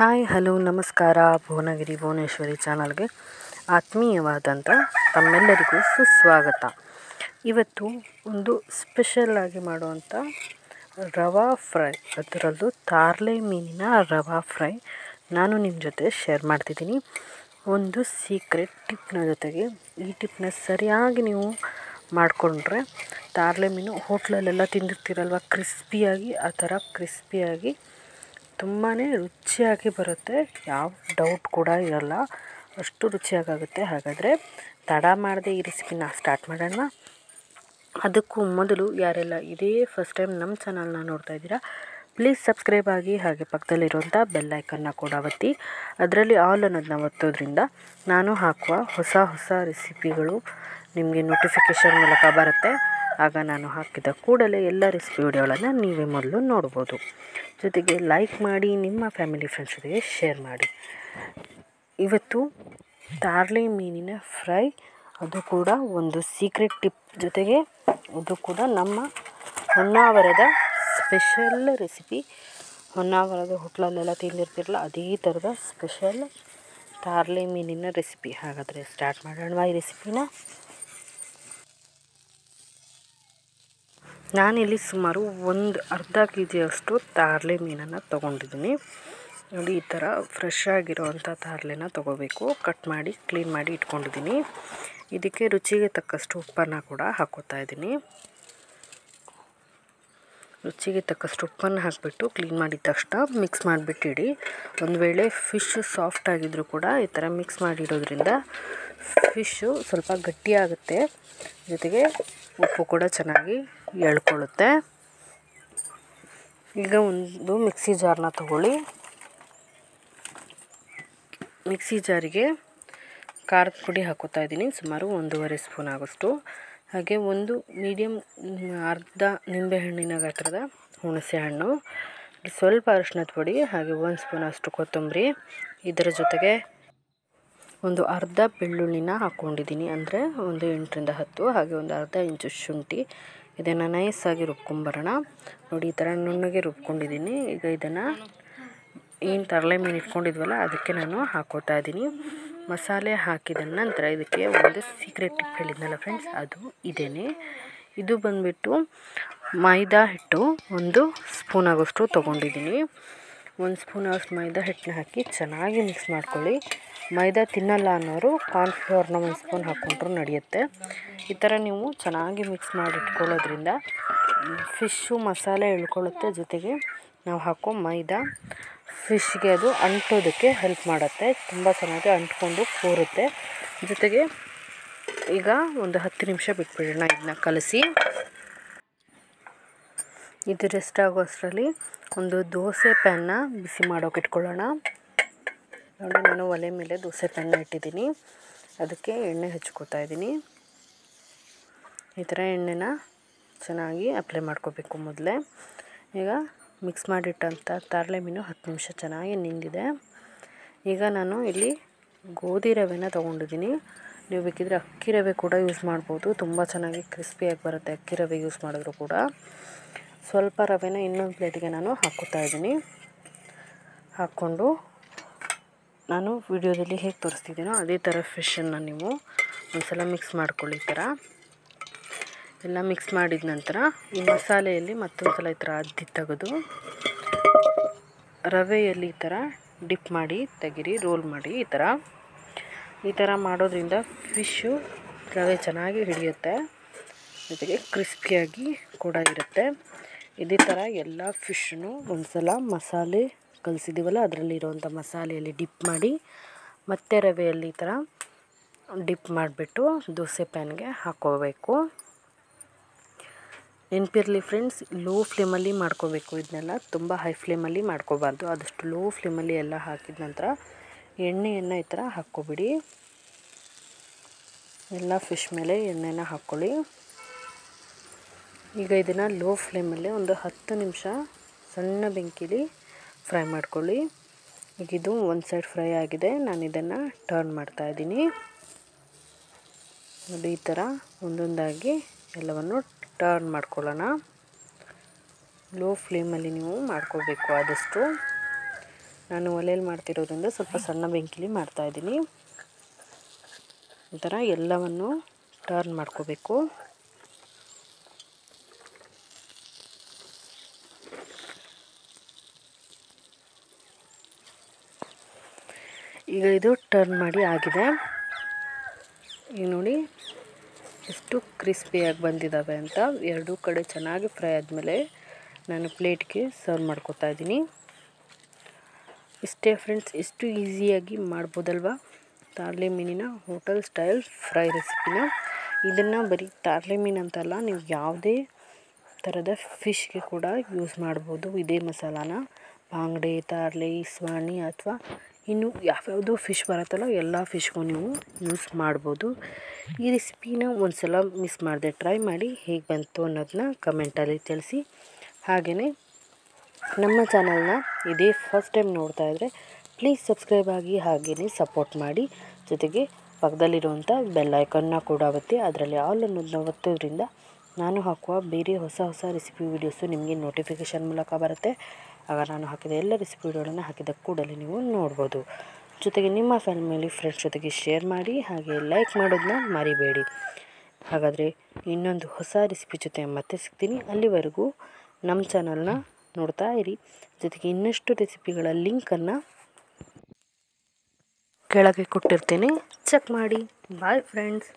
Hi hello ನಮಸ್ಕಾರ. ಭುವನಗಿರಿ ಭುವನೇಶ್ವರಿ ಚಾನಲ್ಗೆ ಆತ್ಮೀಯವಾದಂಥ ತಮ್ಮೆಲ್ಲರಿಗೂ ಸುಸ್ವಾಗತ. ಇವತ್ತು ಒಂದು ಸ್ಪೆಷಲ್ಲಾಗಿ ಮಾಡುವಂಥ ರವಾ ಫ್ರೈ, ಅದರಲ್ಲೂ ತಾರ್ಲೆ ಮೀನಿನ ರವಾ ಫ್ರೈ ನಾನು ನಿಮ್ಮ ಜೊತೆ ಶೇರ್ ಮಾಡ್ತಿದ್ದೀನಿ. ಒಂದು ಸೀಕ್ರೆಟ್ ಟಿಪ್ನ ಜೊತೆಗೆ ಈ ಟಿಪ್ನ ಸರಿಯಾಗಿ ನೀವು ಮಾಡಿಕೊಂಡ್ರೆ ತಾರ್ಲೆ ಮೀನು ಹೋಟ್ಲಲ್ಲೆಲ್ಲ ತಿಂದಿರ್ತೀರಲ್ವ, ಕ್ರಿಸ್ಪಿಯಾಗಿ ಆ ಥರ ಕ್ರಿಸ್ಪಿಯಾಗಿ ತುಂಬಾ ರುಚಿಯಾಗಿ ಬರುತ್ತೆ. ಯಾವ ಡೌಟ್ ಕೂಡ ಇರಲ್ಲ, ಅಷ್ಟು ರುಚಿಯಾಗುತ್ತೆ. ಹಾಗಾದರೆ ತಡ ಮಾಡದೆ ಈ ರೆಸಿಪಿನ ಸ್ಟಾರ್ಟ್ ಮಾಡೋಣ. ಅದಕ್ಕೂ ಮೊದಲು ಯಾರೆಲ್ಲ ಇದೇ ಫಸ್ಟ್ ಟೈಮ್ ನಮ್ಮ ಚಾನಲ್ನ ನೋಡ್ತಾ ಇದ್ದೀರಾ, ಪ್ಲೀಸ್ ಸಬ್ಸ್ಕ್ರೈಬ್ ಆಗಿ, ಹಾಗೆ ಪಕ್ಕದಲ್ಲಿರುವಂಥ ಬೆಲ್ಲೈಕನ್ನ ಕೂಡ ಒತ್ತಿ. ಅದರಲ್ಲಿ ಆಲ್ ಅನ್ನೋದನ್ನ ಒತ್ತೋದ್ರಿಂದ ನಾನು ಹಾಕುವ ಹೊಸ ರೆಸಿಪಿಗಳು ನಿಮಗೆ ನೋಟಿಫಿಕೇಷನ್ ಮೂಲಕ ಬರುತ್ತೆ. ಆಗ ನಾನು ಹಾಕಿದ ಕೂಡಲೇ ಎಲ್ಲ ರೆಸಿಪಿ ವಿಡಿಯೋಗಳನ್ನು ನೀವೇ ಮೊದಲು ನೋಡ್ಬೋದು. ಜೊತೆಗೆ ಲೈಕ್ ಮಾಡಿ, ನಿಮ್ಮ ಫ್ಯಾಮಿಲಿ ಫ್ರೆಂಡ್ಸ್ ಜೊತೆಗೆ ಶೇರ್ ಮಾಡಿ. ಇವತ್ತು ತಾರ್ಲೆ ಮೀನಿನ ಫ್ರೈ, ಅದು ಕೂಡ ಒಂದು ಸೀಕ್ರೆಟ್ ಟಿಪ್ ಜೊತೆಗೆ ಅದು ಕೂಡ ನಮ್ಮ ಹೊನ್ನಾವರದ ಸ್ಪೆಷಲ್ ರೆಸಿಪಿ. ಹೊನ್ನಾವರದ ಹೋಟ್ಲಲ್ಲೆಲ್ಲ ತಿಂದಿರ್ತಿರಲ್ಲ, ಅದೇ ಥರದ ಸ್ಪೆಷಲ್ ತಾರ್ಲೆ ಮೀನಿನ ರೆಸಿಪಿ. ಹಾಗಾದರೆ ಸ್ಟಾರ್ಟ್ ಮಾಡೋಣ ಈ ರೆಸಿಪಿನ. ನಾನಿಲ್ಲಿ ಸುಮಾರು ಒಂದು ಅರ್ಧ kg ಅಷ್ಟು ತಾರ್ಲೆ ಮೀನನ್ನು ತೊಗೊಂಡಿದ್ದೀನಿ. ನೋಡಿ, ಈ ಥರ ಫ್ರೆಶ್ ಆಗಿರೋವಂಥ ತಾರ್ಲೆನ ತೊಗೋಬೇಕು. ಕಟ್ ಮಾಡಿ ಕ್ಲೀನ್ ಮಾಡಿ ಇಟ್ಕೊಂಡಿದ್ದೀನಿ. ಇದಕ್ಕೆ ರುಚಿಗೆ ತಕ್ಕಷ್ಟು ಉಪ್ಪನ್ನು ಕೂಡ ಹಾಕ್ಕೋತಾ ಇದ್ದೀನಿ. ರುಚಿಗೆ ತಕ್ಕಷ್ಟು ಉಪ್ಪನ್ನು ಹಾಕಿಬಿಟ್ಟು ಕ್ಲೀನ್ ಮಾಡಿದ ತಕ್ಷಣ ಮಿಕ್ಸ್ ಮಾಡಿಬಿಟ್ಟಿಡಿ. ಒಂದು ವೇಳೆ ಫಿಶ್ ಸಾಫ್ಟ್ ಆಗಿದ್ದರೂ ಕೂಡ ಈ ಥರ ಮಿಕ್ಸ್ ಮಾಡಿಡೋದ್ರಿಂದ ಫಿಶ್ಶು ಸ್ವಲ್ಪ ಗಟ್ಟಿಯಾಗುತ್ತೆ, ಜೊತೆಗೆ ಉಪ್ಪು ಕೂಡ ಚೆನ್ನಾಗಿ ಎಳ್ಕೊಳ್ಳುತ್ತೆ. ಈಗ ಒಂದು ಮಿಕ್ಸಿ ಜಾರ್ನ ತಗೊಳ್ಳಿ. ಮಿಕ್ಸಿ ಜಾರಿಗೆ ಖಾರದ ಪುಡಿ ಹಾಕೋತಾ ಇದ್ದೀನಿ, ಸುಮಾರು 1.5 ಸ್ಪೂನ್ ಆಗೋಷ್ಟು. ಹಾಗೆ ಒಂದು ಮೀಡಿಯಮ್ ಅರ್ಧ ನಿಂಬೆಹಣ್ಣಿನ ಗಾತ್ರದ ಹುಣಸೆ ಹಣ್ಣು, ಸ್ವಲ್ಪ ಅರಿಶಿಣದ ಪುಡಿ, ಹಾಗೆ 1 ಸ್ಪೂನ್ ಅಷ್ಟು ಕೊತ್ತಂಬರಿ. ಇದರ ಜೊತೆಗೆ ಒಂದು ಅರ್ಧ ಬೆಳ್ಳುಳ್ಳಿನ ಹಾಕ್ಕೊಂಡಿದ್ದೀನಿ, ಅಂದರೆ ಒಂದು 8ರಿಂದ 10. ಹಾಗೆ ಒಂದು ಅರ್ಧ ಇಂಚು ಶುಂಠಿ. ಇದನ್ನು ನೈಸಾಗಿ ರುಬ್ಕೊಂಬರೋಣ. ನೋಡಿ, ಈ ಥರ ನುಣ್ಣಗೆ ರುಬ್ಕೊಂಡಿದ್ದೀನಿ. ಈಗ ಇದನ್ನು ಏನು ತರಲೆ ಮೀನು ಇಟ್ಕೊಂಡಿದ್ವಲ್ಲ ಅದಕ್ಕೆ ನಾನು ಹಾಕೋತಾ ಇದ್ದೀನಿ. ಮಸಾಲೆ ಹಾಕಿದ ನಂತರ ಇದಕ್ಕೆ ಒಂದು ಸೀಕ್ರೆಟ್ ಟಿಪ್ ಹೇಳಿದ್ನಲ್ಲ ಫ್ರೆಂಡ್ಸ್, ಅದು ಇದೇನೆ. ಇದು ಬಂದುಬಿಟ್ಟು ಮೈದಾ ಹಿಟ್ಟು 1 ಸ್ಪೂನ್ ಆಗೋಷ್ಟು ತೊಗೊಂಡಿದ್ದೀನಿ. 1 ಸ್ಪೂನ್ ಅಷ್ಟು ಮೈದಾ ಹಿಟ್ಟನ್ನ ಹಾಕಿ ಚೆನ್ನಾಗಿ ಮಿಕ್ಸ್ ಮಾಡ್ಕೊಳ್ಳಿ. ಮೈದಾ ತಿನ್ನಲ್ಲ ಅನ್ನೋರು ಕಾರ್ನ್ಫ್ಲೋರ್ನ 1 ಸ್ಪೂನ್ ಹಾಕ್ಕೊಂಡ್ರೂ ನಡೆಯುತ್ತೆ. ಈ ಥರ ನೀವು ಚೆನ್ನಾಗಿ ಮಿಕ್ಸ್ ಮಾಡಿ ಇಟ್ಕೊಳ್ಳೋದ್ರಿಂದ ಫಿಶ್ಶು ಮಸಾಲೆ ಎಳ್ಕೊಳ್ಳುತ್ತೆ, ಜೊತೆಗೆ ನಾವು ಹಾಕೋ ಮೈದಾ ಫಿಶ್ಗೆ ಅದು ಅಂಟೋದಕ್ಕೆ ಹೆಲ್ಪ್ ಮಾಡುತ್ತೆ. ತುಂಬ ಚೆನ್ನಾಗಿ ಅಂಟ್ಕೊಂಡು ಕೂರುತ್ತೆ. ಜೊತೆಗೆ ಈಗ ಒಂದು 10 ನಿಮಿಷ ಬಿಟ್ಬಿಡೋಣ ಇದನ್ನ ಕಲಸಿ. ಇದು ರೆಸ್ಟ್ ಆಗೋ ಅಷ್ಟರಲ್ಲಿ ಒಂದು ದೋಸೆ ಪ್ಯಾನ್ನ ಬಿಸಿ ಮಾಡೋಕೆ ಇಟ್ಕೊಳ್ಳೋಣ. ನೋಡಿ, ನಾನು ಒಲೆ ಮೇಲೆ ದೋಸೆ ಪ್ಯಾನ್ನ ಇಟ್ಟಿದ್ದೀನಿ. ಅದಕ್ಕೆ ಎಣ್ಣೆ ಹಚ್ಕೋತಾ ಇದ್ದೀನಿ. ಈ ಥರ ಎಣ್ಣೆನ ಚೆನ್ನಾಗಿ ಅಪ್ಲೈ ಮಾಡ್ಕೋಬೇಕು ಮೊದಲೇ. ಈಗ ಮಿಕ್ಸ್ ಮಾಡಿಟ್ಟಂಥ ತಾರ್ಲೆ ಮೀನು 10 ನಿಮಿಷ ಚೆನ್ನಾಗಿ ನಿಂದಿದೆ. ಈಗ ನಾನು ಇಲ್ಲಿ ಗೋಧಿ ರವೆನ ತೊಗೊಂಡಿದ್ದೀನಿ. ನೀವು ಬೇಕಿದ್ರೆ ಅಕ್ಕಿ ರವೆ ಕೂಡ ಯೂಸ್ ಮಾಡ್ಬೋದು, ತುಂಬ ಚೆನ್ನಾಗಿ ಕ್ರಿಸ್ಪಿಯಾಗಿ ಬರುತ್ತೆ ಅಕ್ಕಿ ರವೆ ಯೂಸ್ ಮಾಡಿದ್ರು ಕೂಡ. ಸ್ವಲ್ಪ ರವೆನ ಇನ್ನೊಂದು ಪ್ಲೇಟಿಗೆ ನಾನು ಹಾಕ್ಕೋತಾ ಇದ್ದೀನಿ. ಹಾಕ್ಕೊಂಡು ನಾನು ವಿಡಿಯೋದಲ್ಲಿ ಹೇಗೆ ತೋರಿಸ್ತಿದ್ದೀನೋ ಅದೇ ಥರ ಫಿಶನ್ನು ನೀವು ಒಂದು ಸಲ ಮಿಕ್ಸ್ ಮಾಡ್ಕೊಳ್ಳಿ. ಈ ಥರ ಎಲ್ಲ ಮಿಕ್ಸ್ ಮಾಡಿದ ನಂತರ ಈ ಮಸಾಲೆಯಲ್ಲಿ ಮತ್ತೊಂದು ಸಲ ಈ ಥರ ಅದ್ದಿ ತೆಗೆದು ರವೆಯಲ್ಲಿ ಈ ಥರ ಡಿಪ್ ಮಾಡಿ ತೆಗಿರಿ, ರೋಲ್ ಮಾಡಿ. ಈ ಥರ ಮಾಡೋದ್ರಿಂದ ಫಿಶ್ಶು ರವೆ ಚೆನ್ನಾಗಿ ಹಿಡಿಯುತ್ತೆ, ಜೊತೆಗೆ ಕ್ರಿಸ್ಪಿಯಾಗಿ ಕೂಡ ಇರುತ್ತೆ. ಇದೇ ಥರ ಎಲ್ಲ ಫಿಶ್ಶನ್ನು ಒಂದು ಸಲ ಮಸಾಲೆ ಕಲಿಸಿದ್ದೀವಲ್ಲ ಅದರಲ್ಲಿರುವಂಥ ಮಸಾಲೆಯಲ್ಲಿ ಡಿಪ್ ಮಾಡಿ ಮತ್ತೆ ರವೆಯಲ್ಲಿ ಈ ಥರ ಡಿಪ್ ಮಾಡಿಬಿಟ್ಟು ದೋಸೆ ಪ್ಯಾನ್ಗೆ ಹಾಕ್ಕೋಬೇಕು. ನೆನಪಿರಲಿ ಫ್ರೆಂಡ್ಸ್, ಲೋ ಫ್ಲೇಮಲ್ಲಿ ಮಾಡ್ಕೋಬೇಕು ಇದನ್ನೆಲ್ಲ, ತುಂಬ ಹೈ ಫ್ಲೇಮಲ್ಲಿ ಮಾಡ್ಕೋಬಾರ್ದು. ಆದಷ್ಟು ಲೋ ಫ್ಲೇಮಲ್ಲಿ ಎಲ್ಲ ಹಾಕಿದ ನಂತರ ಎಣ್ಣೆಯನ್ನು ಈ ಥರ ಹಾಕ್ಕೊಬಿಡಿ. ಎಲ್ಲ ಫಿಶ್ ಮೇಲೆ ಎಣ್ಣೆನ ಹಾಕ್ಕೊಳ್ಳಿ. ಈಗ ಇದನ್ನು ಲೋ ಫ್ಲೇಮಲ್ಲಿ ಒಂದು 10 ನಿಮಿಷ ಸಣ್ಣ ಬೆಂಕಿಲಿ ಫ್ರೈ ಮಾಡ್ಕೊಳ್ಳಿ. ಈಗ ಇದು ಒಂದು ಸೈಡ್ ಫ್ರೈ ಆಗಿದೆ, ನಾನು ಇದನ್ನು ಟರ್ನ್ ಮಾಡ್ತಾಯಿದ್ದೀನಿ. ನೋಡಿ, ಈ ಥರ ಒಂದೊಂದಾಗಿ ಎಲ್ಲವನ್ನು ಟರ್ನ್ ಮಾಡ್ಕೊಳ್ಳೋಣ. ಲೋ ಫ್ಲೇಮಲ್ಲಿ ನೀವು ಮಾಡ್ಕೋಬೇಕು ಆದಷ್ಟು. ನಾನು ಒಲೆಯಲ್ಲಿ ಮಾಡ್ತಿರೋದ್ರಿಂದ ಸ್ವಲ್ಪ ಸಣ್ಣ ಬೆಂಕಿಲಿ ಮಾಡ್ತಾಯಿದ್ದೀನಿ. ಈ ಥರ ಎಲ್ಲವನ್ನು ಟರ್ನ್ ಮಾಡ್ಕೋಬೇಕು. ಈಗ ಇದು ಟರ್ನ್ ಮಾಡಿ ಆಗಿದೆ. ಈಗ ನೋಡಿ ಎಷ್ಟು ಕ್ರಿಸ್ಪಿಯಾಗಿ ಬಂದಿದ್ದಾವೆ ಅಂತ. ಎರಡೂ ಕಡೆ ಚೆನ್ನಾಗಿ ಫ್ರೈ ಆದಮೇಲೆ ನಾನು ಪ್ಲೇಟ್ಗೆ ಸರ್ವ್ ಮಾಡ್ಕೊತಾ ಇದ್ದೀನಿ. ಇಷ್ಟೇ ಫ್ರೆಂಡ್ಸ್, ಎಷ್ಟು ಈಸಿಯಾಗಿ ಮಾಡ್ಬೋದಲ್ವ ತಾರ್ಲೆ ಮೀನಿನ ಹೋಟೆಲ್ ಸ್ಟೈಲ್ ಫ್ರೈ ರೆಸಿಪಿನ. ಇದನ್ನು ಬರೀ ತಾರ್ಲೆ ಮೀನು ಅಂತಲ್ಲ, ನೀವು ಯಾವುದೇ ಥರದ ಫಿಶ್ಗೆ ಕೂಡ ಯೂಸ್ ಮಾಡ್ಬೋದು. ಇದೇ ಮಸಾಲಾನ ಬಾಂಗ್ಡೆ, ತಾರ್ಲೆ, ಸ್ವಾಣಿ ಅಥವಾ ಇನ್ನು ಯಾವ್ಯಾವುದೋ ಫಿಶ್ ಬರುತ್ತಲ್ಲ ಎಲ್ಲ ಫಿಶ್ಗೂ ನೀವು ಯೂಸ್ ಮಾಡ್ಬೋದು. ಈ ರೆಸಿಪಿನ ಒಂದು ಸಲ ಮಿಸ್ ಮಾಡದೆ ಟ್ರೈ ಮಾಡಿ, ಹೇಗೆ ಬಂತು ಅನ್ನೋದನ್ನ ಕಮೆಂಟಲ್ಲಿ ತಿಳಿಸಿ. ಹಾಗೆಯೇ ನಮ್ಮ ಚಾನಲ್ನ ಇದೇ ಫಸ್ಟ್ ಟೈಮ್ ನೋಡ್ತಾ ಇದ್ದರೆ ಪ್ಲೀಸ್ ಸಬ್ಸ್ಕ್ರೈಬ್ ಆಗಿ ಹಾಗೆಯೇ ಸಪೋರ್ಟ್ ಮಾಡಿ. ಜೊತೆಗೆ ಪಕ್ಕದಲ್ಲಿರುವಂಥ ಬೆಲ್ ಐಕನ್ನ ಕೂಡ ಒತ್ತಿ, ಅದರಲ್ಲಿ ಆಲ್ ಅನ್ನೋದನ್ನ ಒತ್ತೋದ್ರಿಂದ ನಾನು ಹಾಕುವ ಬೇರೆ ಹೊಸ ರೆಸಿಪಿ ವೀಡಿಯೋಸು ನಿಮಗೆ ನೋಟಿಫಿಕೇಷನ್ ಮೂಲಕ ಬರುತ್ತೆ. ಆಗ ನಾನು ಹಾಕಿದ ಎಲ್ಲ ರೆಸಿಪಿ ವೀಡಿಯೋಗಳನ್ನು ಹಾಕಿದ ಕೂಡಲೇ ನೀವು ನೋಡ್ಬೋದು. ಜೊತೆಗೆ ನಿಮ್ಮ ಫ್ಯಾಮಿಲಿ ಫ್ರೆಂಡ್ಸ್ ಜೊತೆಗೆ ಶೇರ್ ಮಾಡಿ, ಹಾಗೆ ಲೈಕ್ ಮಾಡೋದನ್ನ ಮರಿಬೇಡಿ. ಹಾಗಾದರೆ ಇನ್ನೊಂದು ಹೊಸ ರೆಸಿಪಿ ಜೊತೆ ಮತ್ತೆ ಸಿಗ್ತೀನಿ. ಅಲ್ಲಿವರೆಗೂ ನಮ್ಮ ಚಾನಲ್ನ ನೋಡ್ತಾ ಇರಿ. ಜೊತೆಗೆ ಇನ್ನಷ್ಟು ರೆಸಿಪಿಗಳ ಲಿಂಕನ್ನು ಕೆಳಗೆ ಕೊಟ್ಟಿರ್ತೀನಿ, ಚೆಕ್ ಮಾಡಿ. Bye friends.